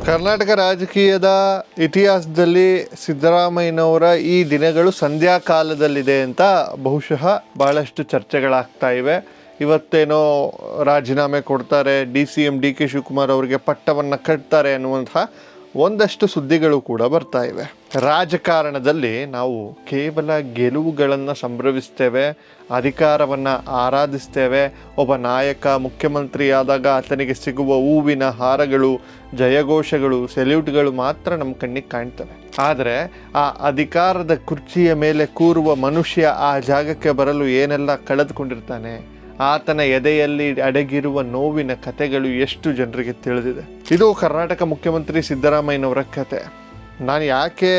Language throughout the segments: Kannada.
ಕರ್ನಾಟಕ ರಾಜಕೀಯದ ಇತಿಹಾಸದಲ್ಲಿ ಸಿದ್ದರಾಮಯ್ಯನವರ ಈ ದಿನಗಳು ಸಂಧ್ಯಾ ಕಾಲದಲ್ಲಿದೆ ಅಂತ ಬಹುಶಃ ಬಹಳಷ್ಟು ಚರ್ಚೆಗಳಾಗ್ತಾ ಇವೆ. ಇವತ್ತೇನೋ ರಾಜೀನಾಮೆ ಕೊಡ್ತಾರೆ, DCM DK ಶಿವಕುಮಾರ್ ಅವರಿಗೆ ಪಟ್ಟವನ್ನು ಕಟ್ತಾರೆ ಅನ್ನುವಂತಹ ಒಂದಷ್ಟು ಸುದ್ದಿಗಳು ಕೂಡ ಬರ್ತಾ ಇವೆ. ರಾಜಕಾರಣದಲ್ಲಿ ನಾವು ಕೇವಲ ಗೆಲುವುಗಳನ್ನು ಸಂಭ್ರಮಿಸ್ತೇವೆ, ಅಧಿಕಾರವನ್ನು ಆರಾಧಿಸ್ತೇವೆ. ಒಬ್ಬ ನಾಯಕ ಮುಖ್ಯಮಂತ್ರಿ ಆದಾಗ ಆತನಿಗೆ ಸಿಗುವ ಹೂವಿನ ಹಾರಗಳು, ಜಯಘೋಷಗಳು, ಸೆಲ್ಯೂಟ್ಗಳು ಮಾತ್ರ ನಮ್ಮ ಕಣ್ಣಿಗೆ ಕಾಣ್ತವೆ. ಆದರೆ ಆ ಅಧಿಕಾರದ ಕುರ್ಚಿಯ ಮೇಲೆ ಕೂರುವ ಮನುಷ್ಯ ಆ ಜಾಗಕ್ಕೆ ಬರಲು ಏನೆಲ್ಲ ಕಳೆದುಕೊಂಡಿರ್ತಾನೆ, ಆತನ ಎದೆಯಲ್ಲಿ ಅಡಗಿರುವ ನೋವಿನ ಕಥೆಗಳು ಎಷ್ಟು ಜನರಿಗೆ ತಿಳಿದಿದೆ. ಇದು ಕರ್ನಾಟಕ ಮುಖ್ಯಮಂತ್ರಿ ಸಿದ್ದರಾಮಯ್ಯನವರ ಕತೆ. ನಾನು ಯಾಕೆ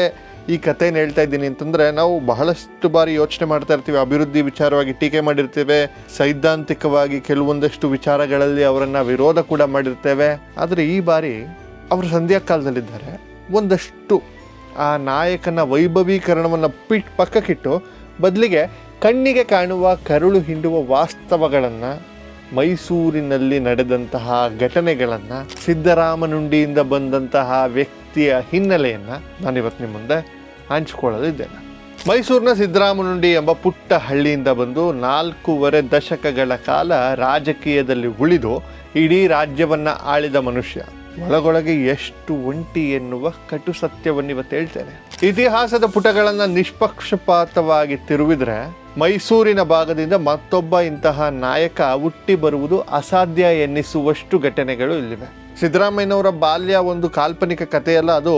ಈ ಕಥೆಯನ್ನು ಹೇಳ್ತಾ ಇದ್ದೀನಿ ಅಂತಂದರೆ, ನಾವು ಬಹಳಷ್ಟು ಬಾರಿ ಯೋಚನೆ ಮಾಡ್ತಾ ಇರ್ತೀವಿ, ಅಭಿವೃದ್ಧಿ ವಿಚಾರವಾಗಿ ಟೀಕೆ ಮಾಡಿರ್ತೇವೆ, ಸೈದ್ಧಾಂತಿಕವಾಗಿ ಕೆಲವೊಂದಷ್ಟು ವಿಚಾರಗಳಲ್ಲಿ ಅವರನ್ನು ವಿರೋಧ ಕೂಡ ಮಾಡಿರ್ತೇವೆ. ಆದರೆ ಈ ಬಾರಿ ಅವರು ಸಂಧ್ಯಾ ಕಾಲದಲ್ಲಿದ್ದಾರೆ. ಒಂದಷ್ಟು ಆ ನಾಯಕನ ವೈಭವೀಕರಣವನ್ನು ಪಕ್ಕಕ್ಕಿಟ್ಟು ಬದಲಿಗೆ ಕಣ್ಣಿಗೆ ಕಾಣುವ ಕರುಳು ಹಿಂಡುವ ವಾಸ್ತವಗಳನ್ನು, ಮೈಸೂರಿನಲ್ಲಿ ನಡೆದಂತಹ ಘಟನೆಗಳನ್ನು, ಸಿದ್ದರಾಮನುಂಡಿಯಿಂದ ಬಂದಂತಹ ವ್ಯಕ್ತಿಯ ಹಿನ್ನೆಲೆಯನ್ನು ನಾನಿವತ್ತು ನಿಮ್ಮ ಮುಂದೆ ಹಂಚಿಕೊಳ್ಳಲಿದ್ದೇನೆ. ಮೈಸೂರಿನ ಸಿದ್ದರಾಮನುಂಡಿ ಎಂಬ ಪುಟ್ಟ ಹಳ್ಳಿಯಿಂದ ಬಂದು 4.5 ದಶಕಗಳ ಕಾಲ ರಾಜಕೀಯದಲ್ಲಿ ಉಳಿದು ಇಡೀ ರಾಜ್ಯವನ್ನು ಆಳಿದ ಮನುಷ್ಯ ಒಳಗೊಳಗೆ ಎಷ್ಟು ಒಂಟಿ ಎನ್ನುವ ಕಟು ಸತ್ಯವನ್ನು ಇವತ್ತು ಹೇಳ್ತೇನೆ. ಇತಿಹಾಸದ ಪುಟಗಳನ್ನು ನಿಷ್ಪಕ್ಷಪಾತವಾಗಿ ತಿರುವಿದ್ರೆ ಮೈಸೂರಿನ ಭಾಗದಿಂದ ಮತ್ತೊಬ್ಬ ಇಂತಹ ನಾಯಕ ಹುಟ್ಟಿ ಬರುವುದು ಅಸಾಧ್ಯ ಎನ್ನಿಸುವಷ್ಟು ಘಟನೆಗಳು ಇಲ್ಲಿವೆ. ಸಿದ್ದರಾಮಯ್ಯನವರ ಬಾಲ್ಯ ಒಂದು ಕಾಲ್ಪನಿಕ ಕಥೆಯಲ್ಲ, ಅದು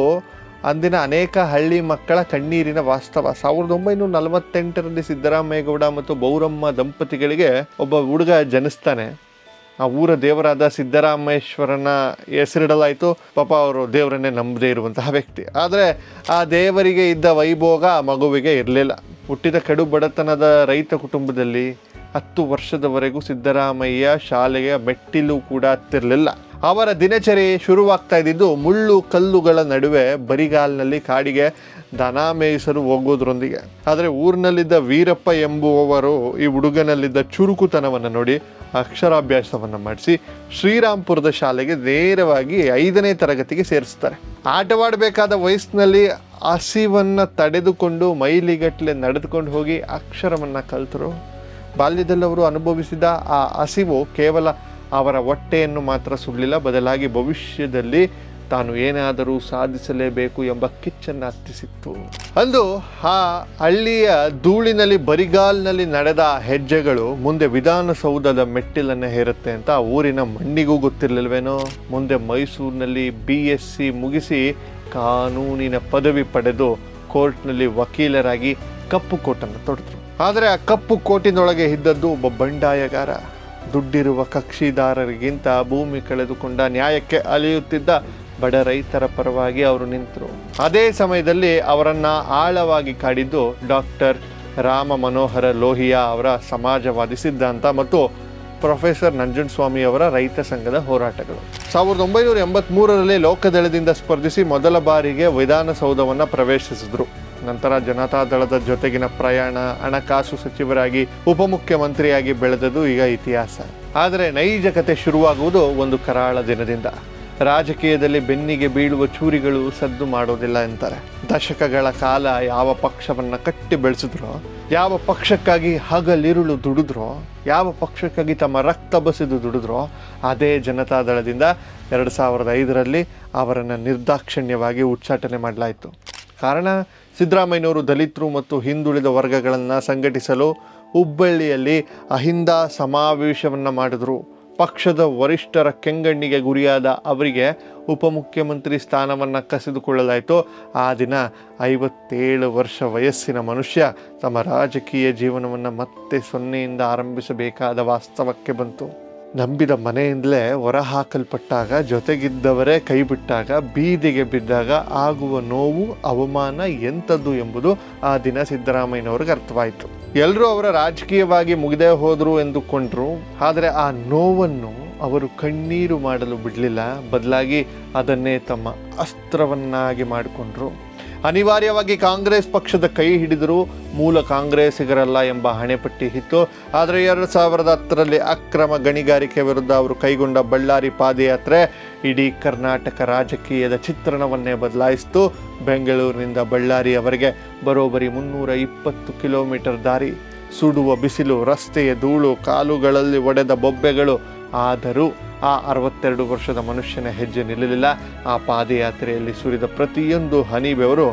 ಅಂದಿನ ಅನೇಕ ಹಳ್ಳಿ ಮಕ್ಕಳ ಕಣ್ಣೀರಿನ ವಾಸ್ತವ. 1948ರಲ್ಲಿ ಸಿದ್ದರಾಮೇಗೌಡ ಮತ್ತು ಬೌರಮ್ಮ ದಂಪತಿಗಳಿಗೆ ಒಬ್ಬ ಹುಡುಗ ಜನಿಸ್ತಾನೆ. ಆ ಊರ ದೇವರಾದ ಸಿದ್ದರಾಮೇಶ್ವರನ ಹೆಸರಿಡಲಾಯಿತು. ಪಾಪ ಅವರು ದೇವರನ್ನೇ ನಂಬದೇ ಇರುವಂತಹ ವ್ಯಕ್ತಿ. ಆದರೆ ಆ ದೇವರಿಗೆ ಇದ್ದ ವೈಭೋಗ ಆ ಮಗುವಿಗೆ ಇರಲಿಲ್ಲ. ಹುಟ್ಟಿದ ಕಡು ಬಡತನದ ರೈತ ಕುಟುಂಬದಲ್ಲಿ 10 ವರ್ಷದವರೆಗೂ ಸಿದ್ದರಾಮಯ್ಯ ಶಾಲೆಗೆ ಮೆಟ್ಟಿಲು ಕೂಡ ಹತ್ತಿರಲಿಲ್ಲ. ಅವರ ದಿನಚರಿ ಶುರುವಾಗ್ತಾ ಇದ್ದಿದ್ದು ಮುಳ್ಳು ಕಲ್ಲುಗಳ ನಡುವೆ ಬರಿಗಾಲಿನಲ್ಲಿ ಕಾಡಿಗೆ ದನ ಮೇಯಿಸಲು ಹೋಗೋದ್ರೊಂದಿಗೆ. ಆದರೆ ಊರಿನಲ್ಲಿದ್ದ ವೀರಪ್ಪ ಎಂಬುವವರು ಈ ಹುಡುಗನಲ್ಲಿದ್ದ ಚುರುಕುತನವನ್ನು ನೋಡಿ ಅಕ್ಷರಾಭ್ಯಾಸವನ್ನು ಮಾಡಿಸಿ ಶ್ರೀರಾಮ್ಪುರದ ಶಾಲೆಗೆ ನೇರವಾಗಿ 5ನೇ ತರಗತಿಗೆ ಸೇರಿಸ್ತಾರೆ. ಆಟವಾಡಬೇಕಾದ ವಯಸ್ಸಿನಲ್ಲಿ ಹಸಿವನ್ನು ತಡೆದುಕೊಂಡು ಮೈಲಿಗಟ್ಟಲೆ ನಡೆದುಕೊಂಡು ಹೋಗಿ ಅಕ್ಷರವನ್ನು ಕಲಿತರು. ಬಾಲ್ಯದಲ್ಲಿ ಅವರು ಅನುಭವಿಸಿದ ಆ ಹಸಿವು ಕೇವಲ ಅವರ ಹೊಟ್ಟೆಯನ್ನು ಮಾತ್ರ ಸುಡಲಿಲ್ಲ, ಬದಲಾಗಿ ಭವಿಷ್ಯದಲ್ಲಿ ತಾನು ಏನಾದರೂ ಸಾಧಿಸಲೇಬೇಕು ಎಂಬ ಕಿಚ್ಚನ್ನು ಹತ್ತಿಸಿತ್ತು. ಅಂದು ಆ ಹಳ್ಳಿಯ ಧೂಳಿನಲ್ಲಿ ಬರಿಗಾಲಿನಲ್ಲಿ ನಡೆದ ಹೆಜ್ಜೆಗಳು ಮುಂದೆ ವಿಧಾನಸೌಧದ ಮೆಟ್ಟಿಲನ್ನು ಹೇರುತ್ತೆ ಅಂತ ಆ ಊರಿನ ಮಣ್ಣಿಗೂ ಗೊತ್ತಿರಲಿಲ್ವೇನೋ. ಮುಂದೆ ಮೈಸೂರಿನಲ್ಲಿ BSc ಮುಗಿಸಿ ಕಾನೂನಿನ ಪದವಿ ಪಡೆದು ಕೋರ್ಟ್ನಲ್ಲಿ ವಕೀಲರಾಗಿ ಕಪ್ಪು ಕೋಟನ್ನು ತೊಡೆದರು. ಆದರೆ ಆ ಕಪ್ಪು ಕೋಟಿನೊಳಗೆ ಇದ್ದದ್ದು ಒಬ್ಬ ಬಂಡಾಯಗಾರ. ದುಡ್ಡಿರುವ ಕಕ್ಷಿದಾರರಿಗಿಂತ ಭೂಮಿ ಕಳೆದುಕೊಂಡ ನ್ಯಾಯಕ್ಕೆ ಅಲೆಯುತ್ತಿದ್ದ ಬಡ ರೈತರ ಪರವಾಗಿ ಅವರು ನಿಂತರು. ಅದೇ ಸಮಯದಲ್ಲಿ ಅವರನ್ನು ಆಳವಾಗಿ ಕಾಡಿದ್ದು ಡಾಕ್ಟರ್ ರಾಮ ಮನೋಹರ ಲೋಹಿಯಾ ಅವರ ಸಮಾಜವಾದಿ ಸಿದ್ಧಾಂತ ಮತ್ತು ಪ್ರೊಫೆಸರ್ ನಂಜುಂಡಸ್ವಾಮಿ ಅವರ ರೈತ ಸಂಘದ ಹೋರಾಟಗಳು. 1983ರಲ್ಲಿ ಲೋಕದಳದಿಂದ ಸ್ಪರ್ಧಿಸಿ ಮೊದಲ ಬಾರಿಗೆ ವಿಧಾನಸೌಧವನ್ನು ಪ್ರವೇಶಿಸಿದ್ರು. ನಂತರ ಜನತಾದಳದ ಜೊತೆಗಿನ ಪ್ರಯಾಣ, ಹಣಕಾಸು ಸಚಿವರಾಗಿ ಉಪಮುಖ್ಯಮಂತ್ರಿಯಾಗಿ ಬೆಳೆದದು ಈಗ ಇತಿಹಾಸ. ಆದರೆ ನೈಜ ಕತೆ ಶುರುವಾಗುವುದು ಒಂದು ಕರಾಳ ದಿನದಿಂದ. ರಾಜಕೀಯದಲ್ಲಿ ಬೆನ್ನಿಗೆ ಬೀಳುವ ಚೂರಿಗಳು ಸದ್ದು ಮಾಡೋದಿಲ್ಲ ಅಂತಾರೆ. ದಶಕಗಳ ಕಾಲ ಯಾವ ಪಕ್ಷವನ್ನು ಕಟ್ಟಿ ಬೆಳೆಸಿದ್ರೋ, ಯಾವ ಪಕ್ಷಕ್ಕಾಗಿ ಹಗಲಿರುಳು ದುಡಿದ್ರೋ, ಯಾವ ಪಕ್ಷಕ್ಕಾಗಿ ತಮ್ಮ ರಕ್ತ ಬಸಿದು ದುಡಿದ್ರೋ, ಅದೇ ಜನತಾದಳದಿಂದ 2005ರಲ್ಲಿ ಅವರನ್ನು ನಿರ್ದಾಕ್ಷಿಣ್ಯವಾಗಿ ಉಚ್ಚಾಟನೆ ಮಾಡಲಾಯಿತು. ಕಾರಣ, ಸಿದ್ದರಾಮಯ್ಯನವರು ದಲಿತರು ಮತ್ತು ಹಿಂದುಳಿದ ವರ್ಗಗಳನ್ನು ಸಂಘಟಿಸಲು ಹುಬ್ಬಳ್ಳಿಯಲ್ಲಿ ಅಹಿಂದ ಸಮಾವೇಶವನ್ನು ಮಾಡಿದ್ರು. ಪಕ್ಷದ ವರಿಷ್ಠರ ಕೆಂಗಣ್ಣಿಗೆ ಗುರಿಯಾದ ಅವರಿಗೆ ಉಪಮುಖ್ಯಮಂತ್ರಿ ಸ್ಥಾನವನ್ನು ಕಸಿದುಕೊಳ್ಳಲಾಯಿತು. ಆ ದಿನ 57 ವರ್ಷ ವಯಸ್ಸಿನ ಮನುಷ್ಯ ತಮ್ಮ ರಾಜಕೀಯ ಜೀವನವನ್ನು ಮತ್ತೆ 0ಯಿಂದ ಆರಂಭಿಸಬೇಕಾದ ವಾಸ್ತವಕ್ಕೆ ಬಂತು. ನಂಬಿದ ಮನೆಯಿಂದಲೇ ಹೊರಹಾಕಲ್ಪಟ್ಟಾಗ, ಜೊತೆಗಿದ್ದವರೇ ಕೈ ಬಿಟ್ಟಾಗ, ಬೀದಿಗೆ ಬಿದ್ದಾಗ ಆಗುವ ನೋವು, ಅವಮಾನ ಎಂಥದ್ದು ಎಂಬುದು ಆ ದಿನ ಸಿದ್ದರಾಮಯ್ಯನವ್ರಿಗೆ ಅರ್ಥವಾಯಿತು. ಎಲ್ಲರೂ ಅವರ ರಾಜಕೀಯವಾಗಿ ಮುಗಿದೇ ಹೋದರು ಎಂದುಕೊಂಡ್ರು. ಆದರೆ ಆ ನೋವನ್ನು ಅವರು ಕಣ್ಣೀರು ಮಾಡಲು ಬಿಡಲಿಲ್ಲ, ಬದಲಾಗಿ ಅದನ್ನೇ ತಮ್ಮ ಅಸ್ತ್ರವನ್ನಾಗಿ ಮಾಡಿಕೊಂಡ್ರು. ಅನಿವಾರ್ಯವಾಗಿ ಕಾಂಗ್ರೆಸ್ ಪಕ್ಷದ ಕೈ ಹಿಡಿದರೂ ಮೂಲ ಕಾಂಗ್ರೆಸ್ಸಿಗರಲ್ಲ ಎಂಬ ಹಣೆಪಟ್ಟಿ ಇತ್ತು. ಆದರೆ 2010ರಲ್ಲಿ ಅಕ್ರಮ ಗಣಿಗಾರಿಕೆ ವಿರುದ್ಧ ಅವರು ಕೈಗೊಂಡ ಬಳ್ಳಾರಿ ಪಾದಯಾತ್ರೆ ಇಡೀ ಕರ್ನಾಟಕ ರಾಜಕೀಯದ ಚಿತ್ರಣವನ್ನೇ ಬದಲಾಯಿಸಿತು. ಬೆಂಗಳೂರಿನಿಂದ ಬಳ್ಳಾರಿಯವರೆಗೆ ಬರೋಬ್ಬರಿ 320 ಕಿಲೋಮೀಟರ್ ದಾರಿ, ಸುಡುವ ಬಿಸಿಲು, ರಸ್ತೆಯ ಧೂಳು, ಕಾಲುಗಳಲ್ಲಿ ಒಡೆದ ಬೊಬ್ಬೆಗಳು. ಆದರೂ ಆ 62 ವರ್ಷದ ಮನುಷ್ಯನ ಹೆಜ್ಜೆ ನಿಲ್ಲಲಿಲ್ಲ. ಆ ಪಾದಯಾತ್ರೆಯಲ್ಲಿ ಸುರಿದ ಪ್ರತಿಯೊಂದು ಹನಿ ಬೆವರು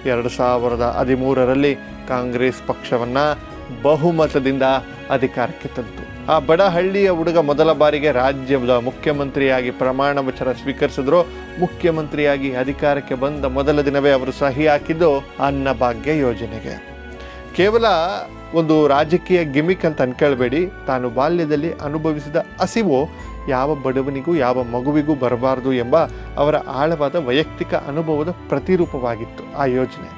2013ರಲ್ಲಿ ಕಾಂಗ್ರೆಸ್ ಪಕ್ಷವನ್ನು ಬಹುಮತದಿಂದ ಅಧಿಕಾರಕ್ಕೆ ತಂತು. ಆ ಬಡ ಹಳ್ಳಿಯ ಹುಡುಗ ಮೊದಲ ಬಾರಿಗೆ ರಾಜ್ಯದ ಮುಖ್ಯಮಂತ್ರಿಯಾಗಿ ಪ್ರಮಾಣ ವಚನ ಸ್ವೀಕರಿಸಿದ್ರು. ಮುಖ್ಯಮಂತ್ರಿಯಾಗಿ ಅಧಿಕಾರಕ್ಕೆ ಬಂದ ಮೊದಲ ದಿನವೇ ಅವರು ಸಹಿ ಹಾಕಿದ್ದು ಅನ್ನಭಾಗ್ಯ ಯೋಜನೆಗೆ. ಕೇವಲ ಒಂದು ರಾಜಕೀಯ ಗಿಮಿಕ್ ಅಂತ ಅನ್ಕೊಳ್ಬೇಡಿ. ತಾನು ಬಾಲ್ಯದಲ್ಲಿ ಅನುಭವಿಸಿದ ಹಸಿವು ಯಾವ ಬಡವನಿಗೂ ಯಾವ ಮಗುವಿಗೂ ಬರಬಾರದು ಎಂಬ ಅವರ ಆಳವಾದ ವೈಯಕ್ತಿಕ ಅನುಭವದ ಪ್ರತಿರೂಪವಾಗಿತ್ತು ಆ ಯೋಜನೆ.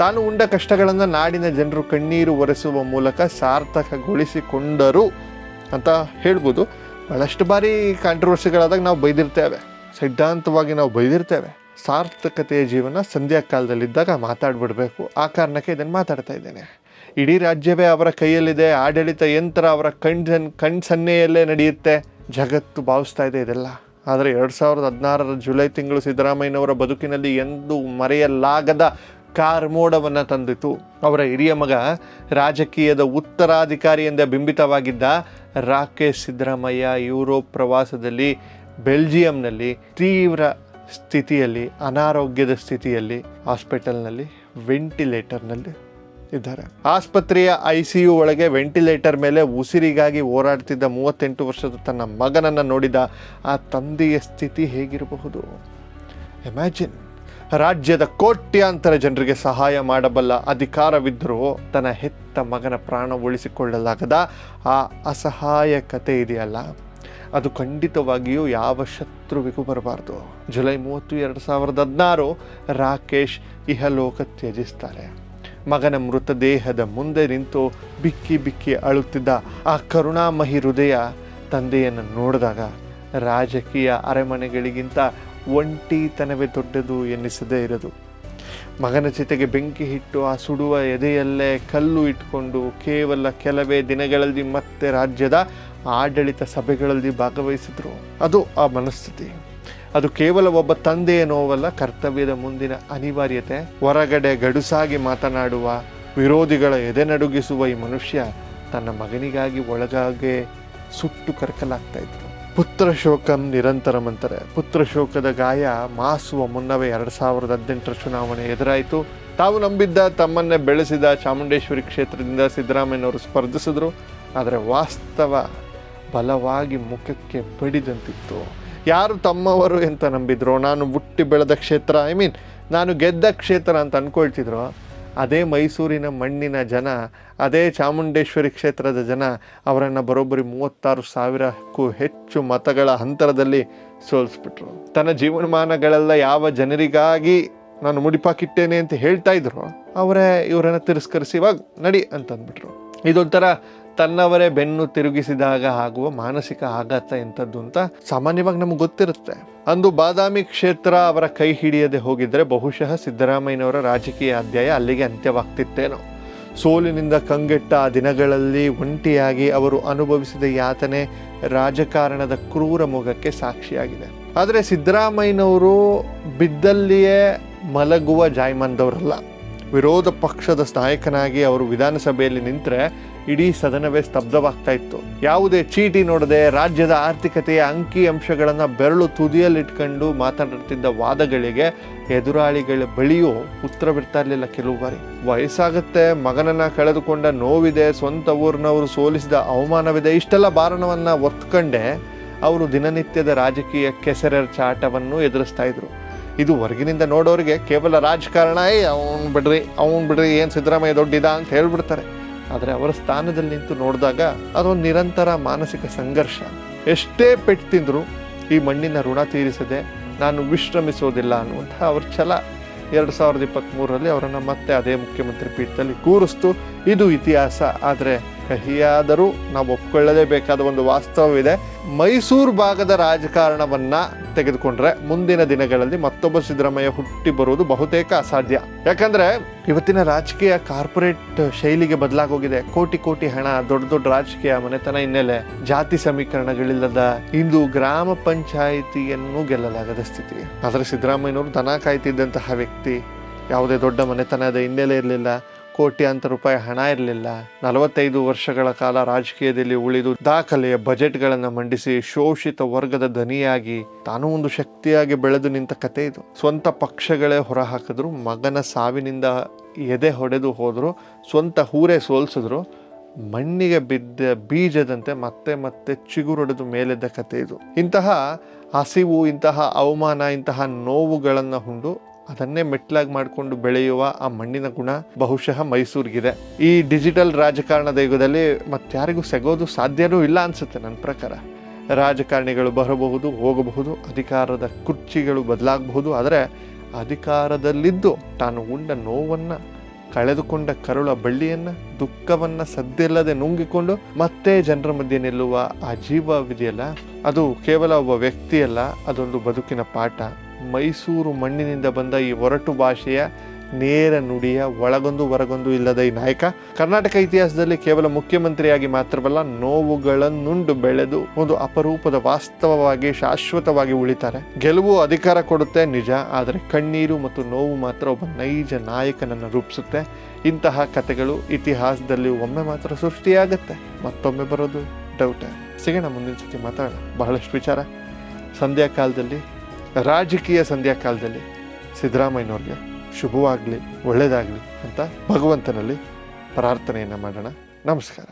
ತಾನು ಉಂಡ ಕಷ್ಟಗಳನ್ನು ನಾಡಿನ ಜನರು ಕಣ್ಣೀರು ಒರೆಸುವ ಮೂಲಕ ಸಾರ್ಥಕಗೊಳಿಸಿಕೊಂಡರು ಅಂತ ಹೇಳ್ಬೋದು. ಬಹಳಷ್ಟು ಬಾರಿ ಕಾಂಟ್ರವರ್ಸಿಗಳಾದಾಗ ನಾವು ಬೈದಿರ್ತೇವೆ, ಸಿದ್ಧಾಂತವಾಗಿ ನಾವು ಬೈದಿರ್ತೇವೆ. ಸಾರ್ಥಕತೆಯ ಜೀವನ ಸಂಧ್ಯಾ ಕಾಲದಲ್ಲಿದ್ದಾಗ ಮಾತಾಡ್ಬಿಡ್ಬೇಕು. ಆ ಕಾರಣಕ್ಕೆ ಇದನ್ನು ಮಾತಾಡ್ತಾ ಇದ್ದೇನೆ. ಇಡೀ ರಾಜ್ಯವೇ ಅವರ ಕೈಯಲ್ಲಿದೆ, ಆಡಳಿತ ಯಂತ್ರ ಅವರ ಕಣ್ಸನ್ನೆಯಲ್ಲೇ ನಡೆಯುತ್ತೆ. ಜಗತ್ತು ಭಾವಿಸ್ತಾ ಇದೆ ಇದೆಲ್ಲ. ಆದರೆ 2016ರ ಜುಲೈ ತಿಂಗಳು ಸಿದ್ದರಾಮಯ್ಯನವರ ಬದುಕಿನಲ್ಲಿ ಎಂದೂ ಮರೆಯಲಾಗದ ಕಾರ್ಮೋಡವನ್ನು ತಂದಿತು. ಅವರ ಹಿರಿಯ ಮಗ ರಾಜಕೀಯದ ಉತ್ತರಾಧಿಕಾರಿ ಎಂದೇ ಬಿಂಬಿತವಾಗಿದ್ದ ರಾಕೇಶ್ ಸಿದ್ದರಾಮಯ್ಯ ಯುರೋಪ್ ಪ್ರವಾಸದಲ್ಲಿ ಬೆಲ್ಜಿಯಂನಲ್ಲಿ ತೀವ್ರ ಸ್ಥಿತಿಯಲ್ಲಿ, ಅನಾರೋಗ್ಯದ ಸ್ಥಿತಿಯಲ್ಲಿ ಹಾಸ್ಪಿಟಲ್ನಲ್ಲಿ ವೆಂಟಿಲೇಟರ್ನಲ್ಲಿ ಇದ್ದಾರೆ. ಆಸ್ಪತ್ರೆಯ ICU ಒಳಗೆ ವೆಂಟಿಲೇಟರ್ ಮೇಲೆ ಉಸಿರಿಗಾಗಿ ಹೋರಾಡ್ತಿದ್ದ 38 ವರ್ಷದ ತನ್ನ ಮಗನನ್ನು ನೋಡಿದ ಆ ತಂದೆಯ ಸ್ಥಿತಿ ಹೇಗಿರಬಹುದು? ಇಮ್ಯಾಜಿನ್. ರಾಜ್ಯದ ಕೋಟ್ಯಾಂತರ ಜನರಿಗೆ ಸಹಾಯ ಮಾಡಬಲ್ಲ ಅಧಿಕಾರವಿದ್ದರೂ ತನ್ನ ಹೆತ್ತ ಮಗನ ಪ್ರಾಣ ಉಳಿಸಿಕೊಳ್ಳಲಾಗದ ಆ ಅಸಹಾಯಕತೆ ಇದೆಯಲ್ಲ, ಅದು ಖಂಡಿತವಾಗಿಯೂ ಯಾವ ಶತ್ರುವಿಗೂ ಬರಬಾರ್ದು. ಜುಲೈ 30, 2016 ರಾಕೇಶ್ ಇಹಲೋಕ ತ್ಯಜಿಸ್ತಾರೆ. ಮಗನ ಮೃತದೇಹದ ಮುಂದೆ ನಿಂತು ಬಿಕ್ಕಿ ಬಿಕ್ಕಿ ಅಳುತ್ತಿದ್ದ ಆ ಕರುಣಾಮಯಿ ಹೃದಯ ತಂದೆಯನ್ನು ನೋಡಿದಾಗ ರಾಜಕೀಯ ಅರಮನೆಗಳಿಗಿಂತ ಒಂಟಿತನವೇ ದೊಡ್ಡದು ಎನ್ನಿಸದೇ ಇರದು. ಮಗನ ಚಿತೆಗೆ ಬೆಂಕಿ ಇಟ್ಟು ಆ ಸುಡುವ ಎದೆಯಲ್ಲೇ ಕಲ್ಲು ಇಟ್ಕೊಂಡು ಕೇವಲ ಕೆಲವೇ ದಿನಗಳಲ್ಲಿ ಮತ್ತೆ ರಾಜ್ಯದ ಆಡಳಿತ ಸಭೆಗಳಲ್ಲಿ ಭಾಗವಹಿಸಿದ್ರು. ಅದು ಆ ಮನಸ್ಥಿತಿ. ಅದು ಕೇವಲ ಒಬ್ಬ ತಂದೆಯ ನೋವಲ್ಲ, ಕರ್ತವ್ಯದ ಮುಂದಿನ ಅನಿವಾರ್ಯತೆ. ಹೊರಗಡೆ ಗಡುಸಾಗಿ ಮಾತನಾಡುವ, ವಿರೋಧಿಗಳ ಎದೆ ನಡುಗಿಸುವ ಈ ಮನುಷ್ಯ ತನ್ನ ಮಗನಿಗಾಗಿ ಒಳಗಾಗೆ ಸುಟ್ಟು ಕರಕಲಾಗ್ತಾ ಇದ್ರು. ಪುತ್ರ ಶೋಕಂ ನಿರಂತರಂ ಅಂತಾರೆ. ಪುತ್ರ ಶೋಕದ ಗಾಯ ಮಾಸುವ ಮುನ್ನವೇ 2018ರ ಚುನಾವಣೆ ಎದುರಾಯಿತು. ತಾವು ನಂಬಿದ್ದ, ತಮ್ಮನ್ನೇ ಬೆಳೆಸಿದ ಚಾಮುಂಡೇಶ್ವರಿ ಕ್ಷೇತ್ರದಿಂದ ಸಿದ್ದರಾಮಯ್ಯನವರು ಸ್ಪರ್ಧಿಸಿದ್ರು. ಆದರೆ ವಾಸ್ತವ ಬಲವಾಗಿ ಮುಖಕ್ಕೆ ಬಡಿದಂತಿತ್ತು. ಯಾರು ತಮ್ಮವರು ಅಂತ ನಂಬಿದ್ರು, ನಾನು ಹುಟ್ಟಿ ಬೆಳೆದ ಕ್ಷೇತ್ರ, ನಾನು ಗೆದ್ದ ಕ್ಷೇತ್ರ ಅಂತ ಅಂದ್ಕೊಳ್ತಿದ್ರು, ಅದೇ ಮೈಸೂರಿನ ಮಣ್ಣಿನ ಜನ, ಅದೇ ಚಾಮುಂಡೇಶ್ವರಿ ಕ್ಷೇತ್ರದ ಜನ ಅವರನ್ನು ಬರೋಬ್ಬರಿ 36,000ಕ್ಕೂ ಹೆಚ್ಚು ಮತಗಳ ಅಂತರದಲ್ಲಿ ಸೋಲಿಸ್ಬಿಟ್ರು. ತನ್ನ ಜೀವನಮಾನಗಳೆಲ್ಲ ಯಾವ ಜನರಿಗಾಗಿ ನಾನು ಮುಡಿಪಾಕಿಟ್ಟೇನೆ ಅಂತ ಹೇಳ್ತಾ ಇದ್ರು, ಅವರೇ ಇವರನ್ನು ತಿರಸ್ಕರಿಸಿ ಇವಾಗ ನಡಿ ಅಂತಂದ್ಬಿಟ್ರು. ಇದೊಂಥರ ತನ್ನವರೇ ಬೆನ್ನು ತಿರುಗಿಸಿದಾಗ ಆಗುವ ಮಾನಸಿಕ ಆಘಾತ ಎಂಥದ್ದು ಅಂತ ಸಾಮಾನ್ಯವಾಗಿ ನಮಗೆ ಗೊತ್ತಿರುತ್ತೆ. ಅಂದು ಬಾದಾಮಿ ಕ್ಷೇತ್ರ ಅವರ ಕೈ ಹಿಡಿಯದೆ ಹೋಗಿದ್ದರೆ ಬಹುಶಃ ಸಿದ್ದರಾಮಯ್ಯನವರ ರಾಜಕೀಯ ಅಧ್ಯಾಯ ಅಲ್ಲಿಗೆ ಅಂತ್ಯವಾಗ್ತಿತ್ತೇನೋ. ಸೋಲಿನಿಂದ ಕಂಗೆಟ್ಟ ಆ ದಿನಗಳಲ್ಲಿ ಒಂಟಿಯಾಗಿ ಅವರು ಅನುಭವಿಸಿದ ಯಾತನೆ ರಾಜಕಾರಣದ ಕ್ರೂರ ಮೊಗಕ್ಕೆ ಸಾಕ್ಷಿಯಾಗಿದೆ. ಆದರೆ ಸಿದ್ದರಾಮಯ್ಯನವರು ಬಿದ್ದಲ್ಲಿಯೇ ಮಲಗುವ ಜಾಯ್ಮಾನ್ದವರಲ್ಲ. ವಿರೋಧ ಪಕ್ಷದ ನಾಯಕನಾಗಿ ಅವರು ವಿಧಾನಸಭೆಯಲ್ಲಿ ನಿಂತರೆ ಇಡೀ ಸದನವೇ ಸ್ತಬ್ಧವಾಗ್ತಾ ಇತ್ತು. ಯಾವುದೇ ಚೀಟಿ ನೋಡದೆ ರಾಜ್ಯದ ಆರ್ಥಿಕತೆಯ ಅಂಕಿ ಅಂಶಗಳನ್ನು ಬೆರಳು ತುದಿಯಲ್ಲಿಟ್ಕೊಂಡು ಮಾತನಾಡ್ತಿದ್ದ ವಾದಗಳಿಗೆ ಎದುರಾಳಿಗಳ ಬಳಿಯೂ ಉತ್ತರ ಬಿಡ್ತಾ ಇರಲಿಲ್ಲ. ಕೆಲವು ಬಾರಿ ವಯಸ್ಸಾಗುತ್ತೆ, ಮಗನನ್ನು ಕಳೆದುಕೊಂಡ ನೋವಿದೆ, ಸ್ವಂತ ಊರಿನವರು ಸೋಲಿಸಿದ ಅವಮಾನವಿದೆ, ಇಷ್ಟೆಲ್ಲ ಭಾರಣವನ್ನು ಒತ್ಕೊಂಡೆ ಅವರು ದಿನನಿತ್ಯದ ರಾಜಕೀಯ ಕೆಸರೆರಚಾಟವನ್ನು ಎದುರಿಸ್ತಾ ಇದ್ರು. ಇದು ಹೊರಗಿನಿಂದ ನೋಡೋರಿಗೆ ಕೇವಲ ರಾಜಕಾರಣ, ಅವ್ನು ಬಿಡ್ರಿ ಏನು ಸಿದ್ದರಾಮಯ್ಯ ದೊಡ್ಡಿದ ಅಂತ ಹೇಳ್ಬಿಡ್ತಾರೆ. ಆದರೆ ಅವರ ಸ್ಥಾನದಲ್ಲಿ ನಿಂತು ನೋಡಿದಾಗ ಅದೊಂದು ನಿರಂತರ ಮಾನಸಿಕ ಸಂಘರ್ಷ. ಎಷ್ಟೇ ಪೆಟ್ಟು ತಿಂದರೂ ಈ ಮಣ್ಣಿನ ಋಣ ತೀರಿಸದೆ ನಾನು ವಿಶ್ರಮಿಸೋದಿಲ್ಲ ಅನ್ನುವಂಥ ಅವ್ರ ಛಲ 2023ರಲ್ಲಿ ಅವರನ್ನು ಮತ್ತೆ ಅದೇ ಮುಖ್ಯಮಂತ್ರಿ ಪೀಠದಲ್ಲಿ ಕೂರಿಸ್ತು. ಇದು ಇತಿಹಾಸ. ಆದರೆ ಕಹಿಯಾದರೂ ನಾವು ಒಪ್ಕೊಳ್ಳಲೇಬೇಕಾದ ಒಂದು ವಾಸ್ತವವಿದೆ. ಮೈಸೂರು ಭಾಗದ ರಾಜಕಾರಣವನ್ನು ತೆಗೆದುಕೊಂಡ್ರೆ ಮುಂದಿನ ದಿನಗಳಲ್ಲಿ ಮತ್ತೊಬ್ಬ ಸಿದ್ದರಾಮಯ್ಯ ಹುಟ್ಟಿ ಬರುವುದು ಬಹುತೇಕ ಅಸಾಧ್ಯ. ಯಾಕಂದರೆ ಇವತ್ತಿನ ರಾಜಕೀಯ ಕಾರ್ಪೊರೇಟ್ ಶೈಲಿಗೆ ಬದಲಾಗೋಗಿದೆ. ಕೋಟಿ ಕೋಟಿ ಹಣ, ದೊಡ್ಡ ದೊಡ್ಡ ರಾಜಕೀಯ ಮನೆತನ ಹಿನ್ನೆಲೆ, ಜಾತಿ ಸಮೀಕರಣಗಳಿಲ್ಲದ ಇಂದು ಗ್ರಾಮ ಪಂಚಾಯಿತಿಯನ್ನು ಗೆಲ್ಲಲಾಗದ ಸ್ಥಿತಿ. ಆದರೆ ಸಿದ್ದರಾಮಯ್ಯನವರು ದನ ಕಾಯ್ತಿದ್ದಂತಹ ವ್ಯಕ್ತಿ. ಯಾವುದೇ ದೊಡ್ಡ ಮನೆತನದ ಹಿನ್ನೆಲೆ ಇರಲಿಲ್ಲ, ಕೋಟ್ಯಾಂತರ ರೂಪಾಯಿ ಹಣ ಇರಲಿಲ್ಲ. 45 ವರ್ಷಗಳ ಕಾಲ ರಾಜಕೀಯದಲ್ಲಿ ಉಳಿದು ದಾಖಲೆಯ ಬಜೆಟ್ಗಳನ್ನು ಮಂಡಿಸಿ ಶೋಷಿತ ವರ್ಗದ ದನಿಯಾಗಿ ತಾನೂ ಒಂದು ಶಕ್ತಿಯಾಗಿ ಬೆಳೆದು ನಿಂತ ಕತೆ ಇದು. ಸ್ವಂತ ಪಕ್ಷಗಳೇ ಹೊರಹಾಕಿದ್ರು, ಮಗನ ಸಾವಿನಿಂದ ಎದೆ ಹೊಡೆದು ಹೋದರು, ಸ್ವಂತ ಊರೇ ಸೋಲಿಸಿದ್ರು, ಮಣ್ಣಿಗೆ ಬಿದ್ದ ಬೀಜದಂತೆ ಮತ್ತೆ ಮತ್ತೆ ಚಿಗುರೊಡೆದು ಮೇಲೆದ್ದ ಕತೆ ಇದು. ಇಂತಹ ಹಸಿವು, ಇಂತಹ ಅವಮಾನ, ಇಂತಹ ನೋವುಗಳನ್ನು ಉಂಡು ಅದನ್ನೇ ಮೆಟ್ಲಾಗಿ ಮಾಡಿಕೊಂಡು ಬೆಳೆಯುವ ಆ ಮಣ್ಣಿನ ಗುಣ ಬಹುಶಃ ಮೈಸೂರಿಗಿದೆ. ಈ ಡಿಜಿಟಲ್ ರಾಜಕಾರಣದ ಯುಗದಲ್ಲಿ ಮತ್ತಾರಿಗೂ ಸಿಗೋದು ಸಾಧ್ಯವೂ ಇಲ್ಲ ಅನಿಸುತ್ತೆ ನನ್ನ ಪ್ರಕಾರ. ರಾಜಕಾರಣಿಗಳು ಬರಬಹುದು, ಹೋಗಬಹುದು, ಅಧಿಕಾರದ ಕುರ್ಚಿಗಳು ಬದಲಾಗಬಹುದು. ಆದರೆ ಅಧಿಕಾರದಲ್ಲಿದ್ದು ತಾನು ಉಂಡ ನೋವನ್ನು, ಕಳೆದುಕೊಂಡ ಕರುಳ ಬಳ್ಳಿಯನ್ನು, ದುಃಖವನ್ನು ಸದ್ದಿಲ್ಲದೆ ನುಂಗಿಕೊಂಡು ಮತ್ತೆ ಜನರ ಮಧ್ಯೆ ನಿಲ್ಲುವ ಆ ಜೀವವಿದೆಯಲ್ಲ, ಅದು ಕೇವಲ ಒಬ್ಬ ವ್ಯಕ್ತಿಯಲ್ಲ, ಅದೊಂದು ಬದುಕಿನ ಪಾಠ. ಮೈಸೂರು ಮಣ್ಣಿನಿಂದ ಬಂದ ಈ ಒರಟು ಭಾಷೆಯ ನೇರ ನುಡಿಯ ಒಳಗೊಂದು ಹೊರಗೊಂದು ಇಲ್ಲದ ಈ ನಾಯಕ ಕರ್ನಾಟಕ ಇತಿಹಾಸದಲ್ಲಿ ಕೇವಲ ಮುಖ್ಯಮಂತ್ರಿಯಾಗಿ ಮಾತ್ರವಲ್ಲ, ನೋವುಗಳನ್ನುಂಡು ಬೆಳೆದು ಒಂದು ಅಪರೂಪದ ವಾಸ್ತವವಾಗಿ ಶಾಶ್ವತವಾಗಿ ಉಳಿತಾರೆ. ಗೆಲುವು ಅಧಿಕಾರ ಕೊಡುತ್ತೆ ನಿಜ, ಆದರೆ ಕಣ್ಣೀರು ಮತ್ತು ನೋವು ಮಾತ್ರ ಒಬ್ಬ ನೈಜ ನಾಯಕನನ್ನು ರೂಪಿಸುತ್ತೆ. ಇಂತಹ ಕಥೆಗಳು ಇತಿಹಾಸದಲ್ಲಿ ಒಮ್ಮೆ ಮಾತ್ರ ಸೃಷ್ಟಿಯಾಗತ್ತೆ, ಮತ್ತೊಮ್ಮೆ ಬರೋದು ಡೌಟ್. ಸಿಗೋಣ ಮುಂದಿನ ಸತಿ, ಮಾತಾಡೋಣ ಬಹಳಷ್ಟು ವಿಚಾರ. ಸಂಧ್ಯಾಕಾಲದಲ್ಲಿ, ರಾಜಕೀಯ ಸಂಧ್ಯಾಕಾಲದಲ್ಲಿ ಸಿದ್ದರಾಮಯ್ಯನವ್ರಿಗೆ ಶುಭವಾಗಲಿ, ಒಳ್ಳೆಯದಾಗಲಿ ಅಂತ ಭಗವಂತನಲ್ಲಿ ಪ್ರಾರ್ಥನೆಯನ್ನು ಮಾಡೋಣ. ನಮಸ್ಕಾರ.